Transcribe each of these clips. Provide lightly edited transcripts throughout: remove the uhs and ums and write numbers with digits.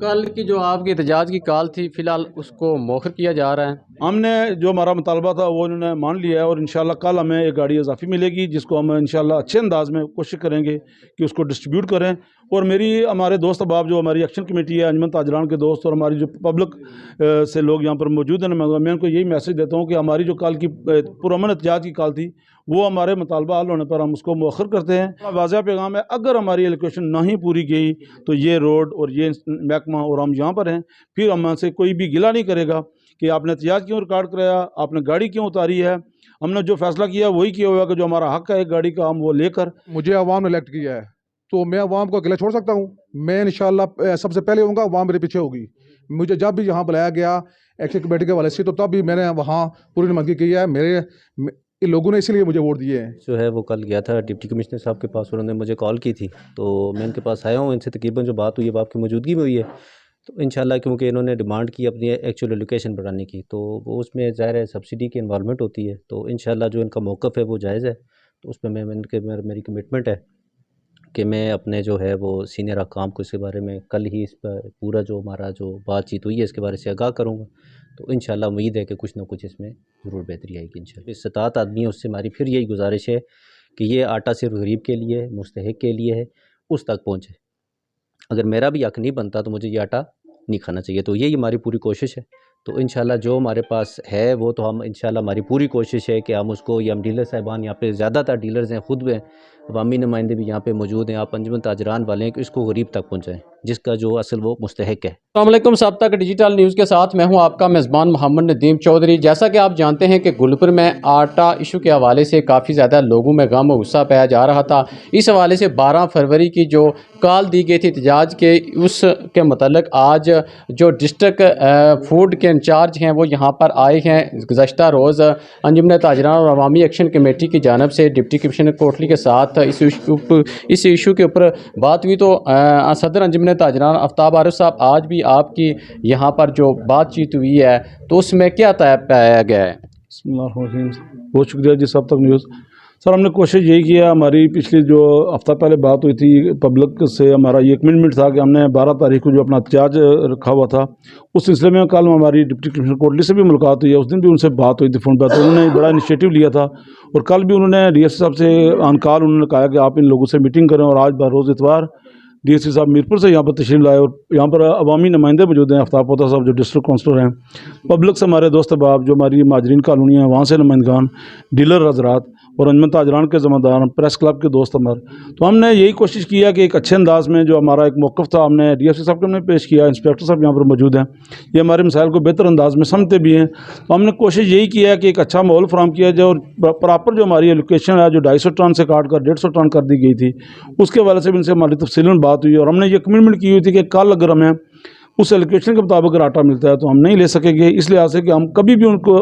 कल की जो आपकी एहतजाज की कॉल थी फ़िलहाल उसको मौखर किया जा रहा है। हमने जो हमारा मुतालबा था वो इन्होंने मान लिया है और इंशाल्लाह कल हमें एक गाड़ी इजाफी मिलेगी जिसको हम इंशाल्लाह अच्छे अंदाज में कोशिश करेंगे कि उसको डिस्ट्रीब्यूट करें। और हमारे दोस्त अहबाब जो हमारी एक्शन कमेटी है, अंजुमन ताजरान के दोस्त और हमारी जो पब्लिक से लोग यहाँ पर मौजूद हैं, मैं उनको यही मैसेज देता हूँ कि हमारी जो कल की पुरअमन एहतजाज की कॉल थी वो हमारे मुतालबा हल होने पर हम उसको मौखर करते हैं। वाज़ेह पैगाम है, अगर हमारी एलोकेशन नहीं पूरी गई तो ये रोड और ये महकमा और हम यहाँ पर हैं, फिर हमसे कोई भी गिला नहीं करेगा कि आपने एहतजाज क्यों रिकॉर्ड कराया, आपने गाड़ी क्यों उतारी है। हमने जो फैसला किया वही किया हुआ कि जो हमारा हक है एक गाड़ी का, हम वो लेकर। मुझे अवाम ने इलेक्ट किया है तो मैं अवाम को अकेला छोड़ सकता हूँ? मैं इंशाल्लाह सबसे पहले होऊंगा, अवाम मेरे पीछे होगी। मुझे जब भी यहाँ बुलाया गया एक्शन कमेटी के वाले से तो तब भी मैंने वहाँ पूरी नुमाइंदगी की है। इन लोगों ने इसलिए मुझे वोट दिए हैं। जो है वो कल गया था डिप्टी कमिश्नर साहब के पास, उन्होंने मुझे कॉल की थी तो मैं इनके पास आया हूँ। इनसे तकरीबन जो बात हुई है वो आपकी मौजूदगी में हुई है। तो इंशाल्लाह क्योंकि इन्होंने डिमांड की अपनी एक्चुअल लोकेशन बढ़ाने की, तो वो उसमें ज़ाहिर है सब्सिडी की इन्वॉल्वमेंट होती है। तो इंशाल्लाह जो इनका मौक़िफ़ है वो जायज़ है। तो उसमें मेरी कमिटमेंट है कि मैं अपने जो है वो सीनियर हुकाम को इसके बारे में कल ही इस पर पूरा जो हमारा जो बातचीत हुई है इसके बारे से आगाह करूँगा। तो इंशाल्लाह उम्मीद है कि कुछ ना कुछ इसमें ज़रूर बेहतरी आएगी इंशाल्लाह। इस 7 आदमी है उससे हमारी फिर यही गुजारिश है कि ये आटा सिर्फ गरीब के लिए, मुस्तहिक के लिए है, उस तक पहुँचे। अगर मेरा भी हक नहीं बनता तो मुझे ये आटा नहीं खाना चाहिए। तो यही हमारी पूरी कोशिश है। तो इंशाल्लाह जो हमारे पास है वो तो हम इंशाल्लाह हमारी पूरी कोशिश है कि हम उसको, ये हम डीलर साहिबान यहाँ पे ज़्यादातर डीलर्स हैं, ख़ुद हैं, अवामी नुमाइंदे भी यहाँ पे मौजूद हैं, आप अंजुमन ताजरान वाले हैं कि इसको गरीब तक पहुँचाएँ जिसका जो असल वो मुस्तहिक है। अस्सलाम वालेकुम, सब तक डिजिटल न्यूज़ के साथ मैं हूं आपका मेज़बान मोहम्मद नदीम चौधरी। जैसा कि आप जानते हैं कि गुलपुर में आटा इशू के हवाले से काफ़ी ज़्यादा लोगों में गम और गुस्सा पाया जा रहा था। इस हवाले से 12 फरवरी की जो कॉल दी गई थी एहतजाज के, उसके मतलब आज जो डिस्ट्रिक्ट फूड के इंचार्ज हैं वो यहाँ पर आए हैं। गुज़श्ता रोज़ अंजुमन ताजरान और अवामी एक्शन कमेटी की जानिब से डिप्टी कमिश्नर कोटली के साथ इस इशू के ऊपर बात हुई। तो सदर अंजुमन ताजरान आफ्ताब आरिफ साहब, आज भी आपकी यहाँ पर जो बातचीत हुई है तो उसमें क्या तय पाया गया है? बहुत शुक्रिया जी सब तक न्यूज़। सर, हमने कोशिश यही किया, हमारी पिछली जो हफ्ता पहले बात हुई थी पब्लिक से, हमारा ये कमिटमेंट था कि हमने 12 तारीख को जो अपना एहतजाज रखा हुआ था उस सिलसिले में कल हमारी डिप्टी कमिश्नर कोटली से भी मुलाकात हुई है। उस दिन भी उनसे बात हुई थी फ़ोन पर, तो उन्होंने बड़ा इनिशिएटिव लिया था और कल भी उन्होंने डीएसपी साहब से ऑन कॉल उन्होंने कहा कि आप इन लोगों से मीटिंग करें। और आज बरोज़ इतवार डीएसपी साहब मीरपुर से यहाँ पर तशरीफ़ लाए और यहाँ पर अवामी नुमाइंदे मौजूद हैं। आफ्ताब पोता साहब जो डिस्ट्रिक्ट काउंसलर हैं, पब्लिक से हमारे दोस्त अहबाब जो हमारी माजरीन कॉलोनी है वहाँ से नुमाइंदगान, डीलर हजरात और अंजुमन ताजरान के ज़िम्मेदार, प्रेस क्लब के दोस्त हमारे। तो हमने यही कोशिश किया कि एक अच्छे अंदाज में जो हमारा एक मौक़िफ़ था हमने डीएसपी साहब को हमने पेश किया। इंस्पेक्टर साहब यहाँ पर मौजूद हैं, ये हमारे मसाइल को बेहतर अंदाज में समझते भी हैं। तो हमने कोशिश यही किया कि एक अच्छा माहौल फराहम किया जाए और प्रॉपर जो हमारी एलोकेशन है जो 250 टन से काट कर 150 टन कर दी गई थी उसके वाले से भी इनसे हमारी तफसीलन बात हुई और हमने ये कमिटमेंट की हुई थी कि कल अगर हमें उस एलोकेशन के मुताबिक अगर आटा मिलता है तो हम नहीं ले सकेंगे, इस लिहाज से कि हम कभी भी उनको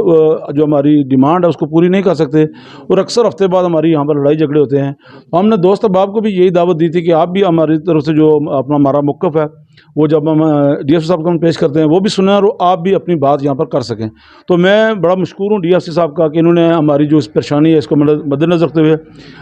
जो हमारी डिमांड है उसको पूरी नहीं कर सकते और अक्सर हफ्ते बाद हमारी यहाँ पर लड़ाई झगड़े होते हैं। तो हमने दोस्त अहबाब को भी यही दावत दी थी कि आप भी हमारी तरफ से जो अपना हमारा मौक़िफ़ है वो जब हम डीएसपी साहब को हम पेश करते हैं वो भी सुने और आप भी अपनी बात यहाँ पर कर सकें। तो मैं बड़ा मशकूर हूँ डीएसपी साहब का कि इन्होंने हमारी जो इस परेशानी है इसको मद्देनज़र रखते हुए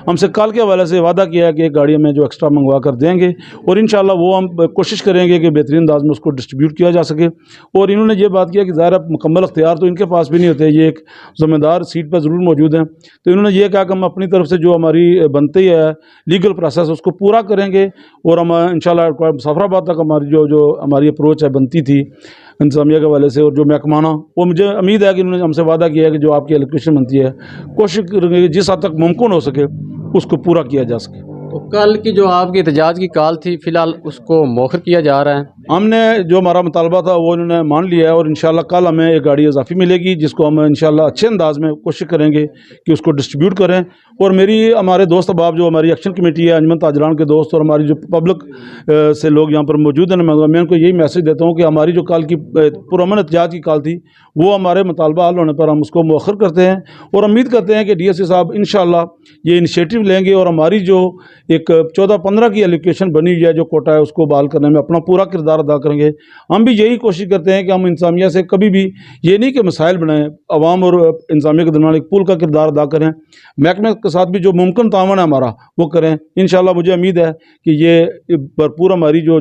हमसे कल के हवाले से वादा किया है कि एक गाड़ी में जो एक्स्ट्रा मंगवा कर देंगे और इंशाल्लाह वो हम कोशिश करेंगे कि बेहतरीन अंदाज में उसको डिस्ट्रीब्यूट किया जा सके। और इन्होंने ये बात किया कि ज़ाहिर मुकम्मल अख्तियार तो इनके पास भी नहीं होते, ये एक ज़िम्मेदार सीट पर ज़रूर मौजूद हैं। तो इन्होंने ये कहा कि हम अपनी तरफ से जो हमारी बनती है लीगल प्रोसेस उसको पूरा करेंगे और हम इंशाल्लाह मुज़फ़्फ़राबाद तक हमारी जो हमारी अप्रोच है बनती थी इंतज़ामिया के हवाले से और जो महकमाना, वो मुझे उम्मीद है कि इन्होंने हमसे वादा किया है कि जो आपकी एलोकेशन बनती है कोशिश करेंगे जिस हद तक मुमकिन हो सके उसको पूरा किया जा सके। तो कल की जो आपकी एहतजाज की कॉल थी फ़िलहाल उसको मौखर किया जा रहा है। हमने जो हमारा मुतालबा था वो इन्होंने मान लिया है और इंशाल्लाह कल हमें एक गाड़ी इजाफी मिलेगी जिसको हम इंशाल्लाह अच्छे अंदाज में कोशिश करेंगे कि उसको डिस्ट्रीब्यूट करें। और हमारे दोस्त अहबाब जो हमारी एक्शन कमेटी है, अंजुमन ताजरान के दोस्त और हमारी जो पब्लिक से लोग यहाँ पर मौजूद हैं, मैं उनको यही मैसेज देता हूँ कि हमारी जो कल की पुरअमन एहतजाज की कॉल थी वो हमारे मुतालबा हल होने पर हम उसको मौखर करते हैं और उम्मीद करते हैं कि डीएसपी साहब इंशाल्लाह ये इनिशिएटिव लेंगे और हमारी जो एक 14-15 की एलोकेशन बनी हुई है जो कोटा है उसको बहाल करने में अपना पूरा किरदार अदा करेंगे। हम भी यही कोशिश करते हैं कि हम इंतज़ामिया से कभी भी ये नहीं कि मसाइल बनाएं, अवाम और इंतज़ामिया के दरमियान एक पुल का किरदार अदा करें। महकमे के साथ भी जो मुमकिन तावन है हमारा वो करें। इंशाल्लाह मुझे उम्मीद है कि ये भरपूर हमारी जो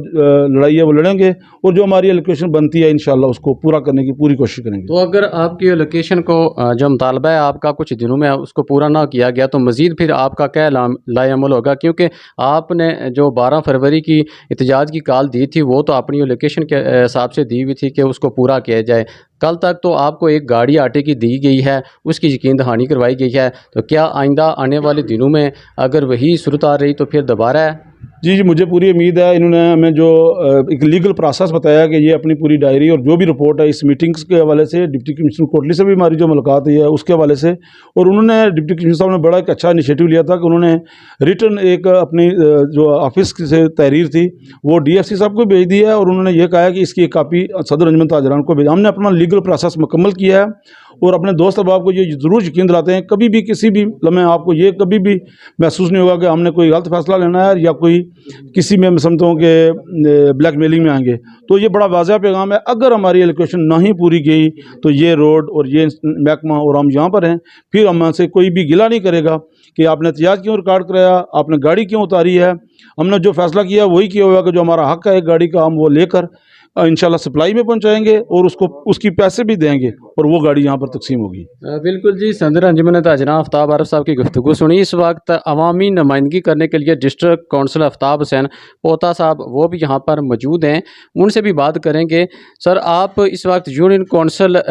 लड़ाई है वो लड़ेंगे और जो हमारी एलोकेशन बनती है इंशाल्लाह उसको पूरा करने की पूरी कोशिश करेंगे। तो अगर आपकी लोकेशन को जो मुतालबा है आपका कुछ दिनों में उसको पूरा ना किया गया तो मज़ीद फिर आपका क्या लाएअमल होगा? क्योंकि आपने जो 12 फरवरी की एहतजाज की कॉल दी थी वो तो अपनी लोकेशन के हिसाब से दी हुई थी कि उसको पूरा किया जाए। कल तक तो आपको एक गाड़ी आटे की दी गई है, उसकी यकीन दहानी करवाई गई है, तो क्या आइंदा आने वाले दिनों में अगर वही सूरत आ रही तो फिर दोबारा जी मुझे पूरी उम्मीद है। इन्होंने हमें जो एक लीगल प्रोसेस बताया कि ये अपनी पूरी डायरी और जो भी रिपोर्ट है इस मीटिंग्स के हवाले से डिप्टी कमिश्नर कोटली से भी हमारी जो मुलाकात हुई है उसके हवाले से, और उन्होंने डिप्टी कमिश्नर साहब ने बड़ा एक अच्छा इनिशिएटिव लिया था कि उन्होंने रिटर्न एक अपनी जो ऑफिस से तहरीर थी वो DFC साहब को भेज दी है और उन्होंने ये कहा है कि इसकी एक कापी सदर अंजुमन ताजरान को भेजा। हमने अपना लीगल प्रोसेस मुकम्मल किया है और अपने दोस्त अहबाब को ये ज़रूर यकीन दिलाते हैं कभी भी किसी भी लम्हे आपको ये कभी भी महसूस नहीं होगा कि हमने कोई गलत फैसला लेना है या कोई किसी में समझता हूँ कि ब्लैकमेलिंग में आएंगे। तो ये बड़ा वाज़ह पैगाम है, अगर हमारी एलोकेशन नहीं पूरी गई तो ये रोड और ये महकमा और हम यहाँ पर हैं फिर हमसे कोई भी गिला नहीं करेगा कि आपने एहतजाज क्यों रिकॉर्ड कराया, आपने गाड़ी क्यों उतारी है। हमने जो फैसला किया वही किया हुआ कि जो हमारा हक़ है एक गाड़ी का हम वो लेकर इंशाल्लाह सप्लाई में पहुंचाएंगे और उसको उसकी पैसे भी देंगे और वो गाड़ी यहाँ पर तकसीम होगी। बिल्कुल जी। सदर अंजुमन ताजरान आफ्ताब आरिफ साहब की गुफ्तगू सुनी। इस वक्त अवामी नुमाइंदगी करने के लिए डिस्ट्रिक्ट कौंसल आफ्ताब हुसैन पोता साहब वो भी यहाँ पर मौजूद हैं, उनसे भी बात करेंगे। सर आप इस वक्त यूनियन कौंसल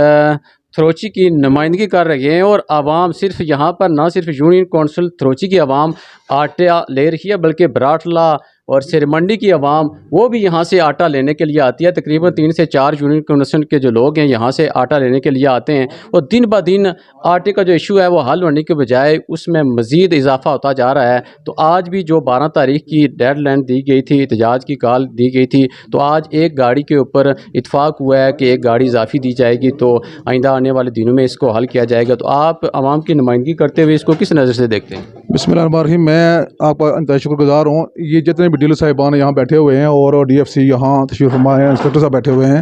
थ्रोची की नुमाइंदगी कर रहे हैं और आवाम सिर्फ यहाँ पर ना सिर्फ यूनियन कौंसल थ्रोची की आवाम आटा ले रही है बल्कि बराटला और सिरमंडी की आवाम वो भी यहाँ से आटा लेने के लिए आती है। तकरीबन 3 से 4 यूनियन कौंसल के जो लोग हैं यहाँ से आटा लेने के लिए आते हैं और दिन ब दिन आटे का जो इशू है वो हल होने के बजाय उसमें मज़ीद इजाफा होता जा रहा है। तो आज भी जो 12 तारीख की डेडलाइन दी गई थी, एहतजाज की कॉल दी गई थी, तो आज एक गाड़ी के ऊपर इत्फाक हुआ है कि एक गाड़ी इजाफी दी जाएगी, तो आइंदा आने वाले दिनों में इसको हल किया जाएगा। तो आप आवाम की नुमाइंदगी करते हुए इसको किस नज़र से देखते हैं? बिस्मिल्लाहिर्रहमानिर्रहीम। मैं आपका इंतहाई शुक्रगुजार हूँ। ये जितने भी डीलर साहिबान यहाँ बैठे हुए हैं और DFC यहाँ तशरीफ़ फरमा है, इंस्पेक्टर साहब बैठे हुए हैं,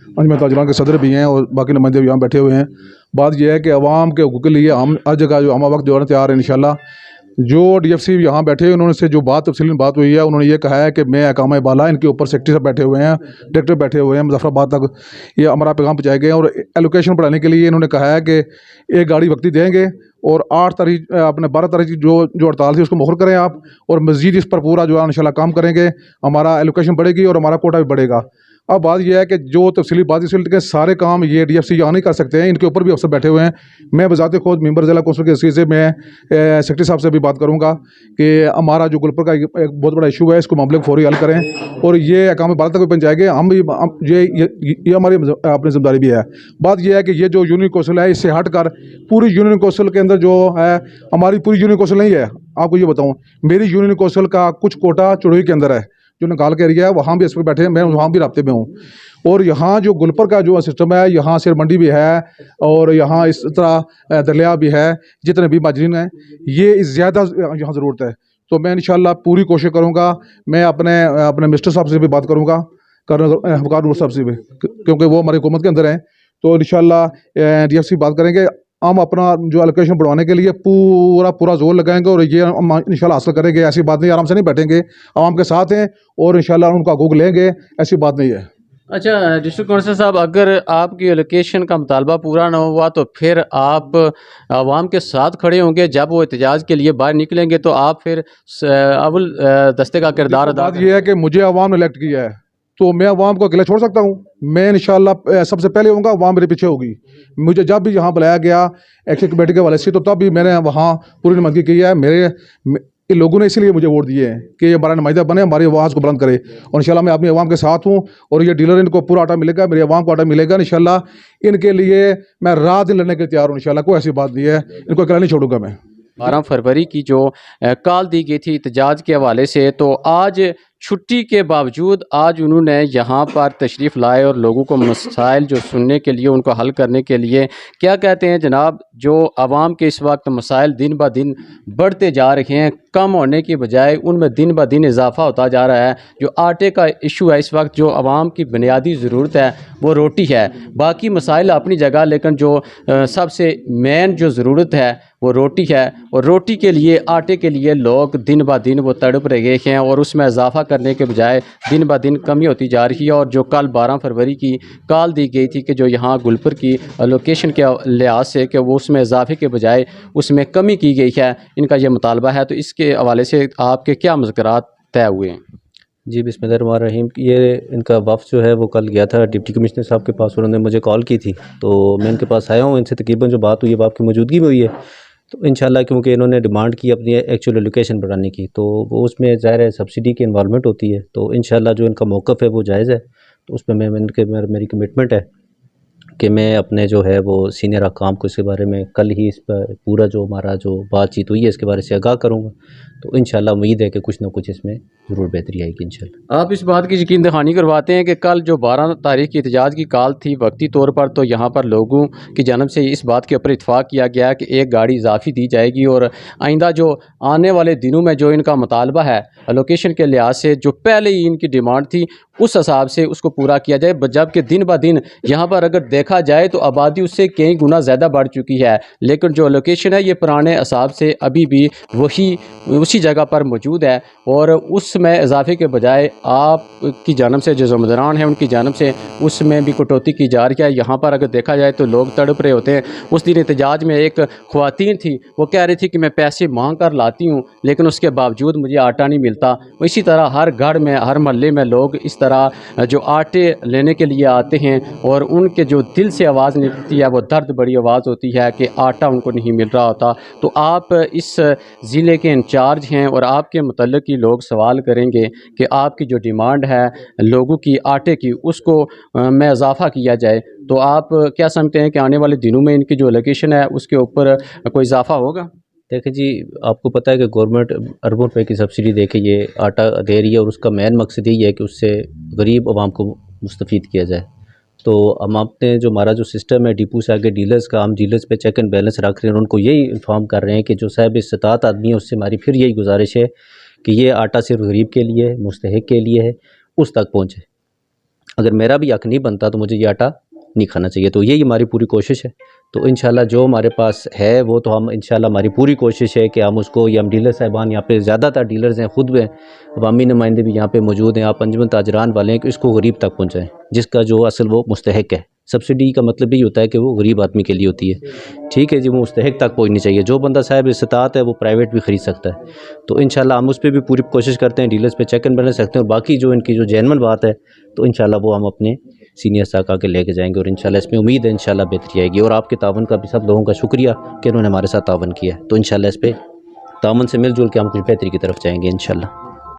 अंजुमन ताजरान के सदर भी हैं और बाकी नुमाइंदे भी यहाँ बैठे हुए हैं। बात यह है कि अवाम के हकूक़ के लिए हम हर जगह जो हम वक्त जो है तैयार है इंशाल्लाह। जो DFC यहाँ बैठे हैं उन्होंने से जो बात तफसीली बात हुई है, उन्होंने ये कहा है कि मैं अकाम बाला इनके ऊपर सेक्रेटरी साहब बैठे हुए हैं, डायरेक्टर बैठे हुए हैं, मुजफ्फराबाद तक ये हमारा पैगाम पहुँचाए गए और एलोकेशन बढ़ाने के लिए इन्होंने कहा है कि एक गाड़ी वक्ती देंगे और 8 तारीख अपने 12 तारीख की जो हड़ताल थी उसको मुखर करें आप, और मज़ीद इस पर पूरा जो है इंशाल्लाह काम करेंगे, हमारा एलोकेशन बढ़ेगी और हमारा कोटा भी बढ़ेगा। अब बात यह है कि जो तफसीली बात इस के सारे काम ये DFC यहाँ नहीं कर सकते हैं, इनके ऊपर भी अफसर बैठे हुए हैं। मैं बजाते खुद मेंबर ज़िला कौंसिल के हैसियत से मैं सेक्रेटरी साहब से भी बात करूँगा कि हमारा जो गुलपुर का एक बहुत बड़ा इशू है इसको मामले को फौरी हल करें और ये अकाम बाला तक भी पहुँचाएंगे। हम भी ये हमारी अपनी जिम्मेदारी भी है। बात यह है कि ये जो यूनियन कौंसिल है इससे हट कर पूरी यूनियन कौंसिल के अंदर जो है, हमारी पूरी यूनियन कौंसिल नहीं है। आपको ये बताऊँ, मेरी यूनियन कौंसिल का कुछ कोटा चुड़ोई के अंदर है, जो निकाल के एरिया है वहाँ भी इस पर बैठे हैं, मैं वहाँ भी राब्ते में हूँ। और यहाँ जो गुलपुर का जो सिस्टम है, यहाँ सिर मंडी भी है और यहाँ इस तरह दलिया भी है, जितने भी माजरीन हैं ये ज़्यादा यहाँ ज़रूरत है। तो मैं इंशाल्लाह पूरी कोशिश करूँगा। मैं अपने मिनिस्टर साहब से भी बात करूँगा, कर्नल हबकार नूर साहब से भी, क्योंकि वो हमारी हुकूमत के अंदर हैं। तो इंशाल्लाह DFC बात करेंगे, हम अपना जो एलोकेशन बढ़वाने के लिए पूरा जोर लगाएंगे और ये हम इंशाल्लाह हासिल करेंगे। ऐसी बात नहीं, आराम से नहीं बैठेंगे, आवाम के साथ हैं और इंशाल्लाह उनका हकूक़ लेंगे, ऐसी बात नहीं है। अच्छा डिस्ट्रिक्ट कौंसल साहब, अगर आपकी एलोकेशन का मुतालबा पूरा ना हुआ तो फिर आप आवाम के साथ खड़े होंगे, जब वो एहतजाज के लिए बाहर निकलेंगे तो आप फिर अव्वल दस्ते का किरदार अदा बात यह है कि मुझे आवाम ने इलेक्ट किया है तो मैं आवाम को अकेला छोड़ सकता हूँ? मैं इंशाल्लाह सबसे पहले होऊंगा, आवाम मेरे पीछे होगी। मुझे जब भी यहाँ बुलाया गया एक्शन कमेटी के वाले से तो तब भी मैंने वहाँ पूरी नुमाइंदगी की है। मेरे लोगों ने इसलिए मुझे वोट दिए हैं कि ये हमारा नुमाइंदा बने, हमारी आवाज़ को बुलंद करे और इंशाल्लाह मैं अपनी आवाम के साथ हूँ। और ये डीलर इनको पूरा आटा मिलेगा, मेरी आवाम को आटा मिलेगा इंशाल्लाह। इनके लिए मैं रात दिन लड़ने के तैयार हूँ इंशाल्लाह, कोई ऐसी बात नहीं है, इनको अकेला नहीं छोड़ूंगा मैं। 12 फरवरी की जो कॉल दी गई थी एहतजाज के हवाले से, तो आज छुट्टी के बावजूद आज उन्होंने यहाँ पर तशरीफ़ लाए और लोगों को मसाइल जो सुनने के लिए, उनको हल करने के लिए, क्या कहते हैं जनाब, जो आवाम के इस वक्त मसाइल दिन ब दिन बढ़ते जा रहे हैं, कम होने की बजाय उनमें दिन ब दिन इजाफा होता जा रहा है। जो आटे का इशू है इस वक्त, जो आवाम की बुनियादी ज़रूरत है वो रोटी है। बाकी मसाइल अपनी जगह, लेकिन जो सबसे मेन जो ज़रूरत है वो रोटी है। और रोटी के लिए, आटे के लिए लोग दिन ब दिन वो तड़प रहे हैं और उसमें इजाफा करने के बजाय दिन ब दिन कमी होती जा रही है। और जो कल 12 फरवरी की कॉल दी गई थी कि जो यहाँ गुलपुर की लोकेशन के लिहाज से कि वो उसमें इजाफे के बजाय उसमें कमी की गई है, इनका ये मुतालबा है। तो इसके हवाले से आपके क्या मुज़ाकरात तय हुए हैं? जी बिस्मिल्लाहिर्रहमानिर्रहीम। ये इनका वफ़द जो है वो कल गया था डिप्टी कमिश्नर साहब के पास, उन्होंने मुझे कॉल की थी तो मैं इनके पास आया हूँ। इनसे तकरीबन जो बात हुई है वो आपकी मौजूदगी में हुई है। तो इंशाल्लाह, क्योंकि इन्होंने डिमांड की अपनी एक्चुअल लोकेशन बढ़ाने की, तो वो उसमें ज़ाहिर है सब्सिडी की इन्वॉल्वमेंट होती है। तो इंशाल्लाह जो इनका मौक़िफ़ है वो जायज़ है। तो उसमें मेरी कमिटमेंट है कि मैं अपने जो है वो सीनियर हकाम को इसके बारे में कल ही इस पर पूरा जो हमारा जो बातचीत हुई है इसके बारे से आगाह करूँगा। तो इंशाल्लाह उम्मीद है कि कुछ ना कुछ इसमें ज़रूर बेहतरी आएगी इंशाल्लाह। आप इस बात की यकीन दहानी करवाते हैं कि कल जो 12 तारीख की एहतजाज की कॉल थी, वक्ती तौर पर तो यहाँ पर लोगों की जानब से इस बात के ऊपर इत्फाक़ किया गया कि एक गाड़ी इजाफ़ी दी जाएगी और आइंदा जो आने वाले दिनों में जो इनका मुतालबा है लोकेशन के लिहाज से, जो पहले ही इनकी डिमांड थी, उस हिसाब से उसको पूरा किया जाए। जबकि दिन ब दिन यहाँ पर अगर देखा जाए तो आबादी उससे कई गुना ज़्यादा बढ़ चुकी है, लेकिन जो लोकेशन है ये पुराने हिसाब से अभी भी उसी जगह पर मौजूद है। और उसमें इजाफे के बजाय आपकी जानब से जो ज़िम्मेदारान हैं उनकी जानब से उसमें भी कटौती की जा रही है। यहाँ पर अगर देखा जाए तो लोग तड़प रहे होते हैं। उस दिन एहतजाज में एक ख़वातीन थी, वो कह रही थी कि मैं पैसे मांग कर लाती हूँ लेकिन उसके बावजूद मुझे आटा नहीं मिलता। इसी तरह हर घर में, हर महल्ले में लोग इस तरह जो आटे लेने के लिए आते हैं और उनके जो दिल से आवाज़ निकलती है वो दर्द बड़ी आवाज़ होती है कि आटा उनको नहीं मिल रहा होता। तो आप इस ज़िले के इंचार्ज हैं और आपके मुतल्लिक़ ही लोग सवाल करेंगे कि आपकी जो डिमांड है लोगों की आटे की, उसको में इजाफ़ा किया जाए। तो आप क्या समझते हैं कि आने वाले दिनों में इनकी जो लोकेशन है उसके ऊपर कोई इजाफ़ा होगा? देखिए जी, आपको पता है कि गवर्नमेंट अरबों रुपए की सब्सिडी दे के ये आटा दे रही है और उसका मेन मकसद यही है कि उससे गरीब आवाम को मुस्तफ़ीद किया जाए। तो हम अपने जो हमारा जो सिस्टम है डिपो से आगे डीलर्स का, हम डीलर्स पे चेक एंड बैलेंस रख रहे हैं और उनको यही इन्फॉर्म कर रहे हैं कि जो साहिब इस्तात आदमी है उससे हमारी फिर यही गुजारिश है कि ये आटा सिर्फ गरीब के लिए है, मुस्तहिक के लिए है, उस तक पहुँचे। अगर मेरा भी हक़ नहीं बनता तो मुझे ये आटा नहीं खाना चाहिए। तो यही हमारी पूरी कोशिश है। तो इंशाल्लाह जो हमारे पास है वो तो हम इंशाल्लाह, हमारी पूरी कोशिश है कि हम उसको, ये हम डीलर साहिबान यहाँ पे ज़्यादातर डीलर्स हैं, ख़ुद में अवामी नुमाइंदे भी यहाँ पे मौजूद हैं, आप अंजुमन ताजरान वाले हैं, कि इसको गरीब तक पहुँचाएँ जिसका जो असल वो मुस्तहिक है। सब्सिडी का मतलब यही होता है कि वो गरीब आदमी के लिए होती है। ठीक है जी, वो मुस्तहिक तक पहुँचनी चाहिए। जो बंदा साहिब इस्तात है वो प्राइवेट भी ख़रीद सकता है। तो इंशाल्लाह हम उस पर भी पूरी कोशिश करते हैं, डीलर्स पे चेक एंड बैलेंस रखते हैं। और बाकी जो इनकी जो जेन्युइन बात है तो इंशाल्लाह वो हम अपने सीनियर तक आके लेके जाएंगे और इंशाल्लाह इसमें उम्मीद है इंशाल्लाह बेहतरी आएगी। और आपके तावन का भी सब लोगों का शुक्रिया कि इन्होंने हमारे साथ तावन किया है। तो इंशाल्लाह इस पर तावन से मिलजुल के हम कुछ बेहतरी की तरफ जाएंगे इंशाल्लाह।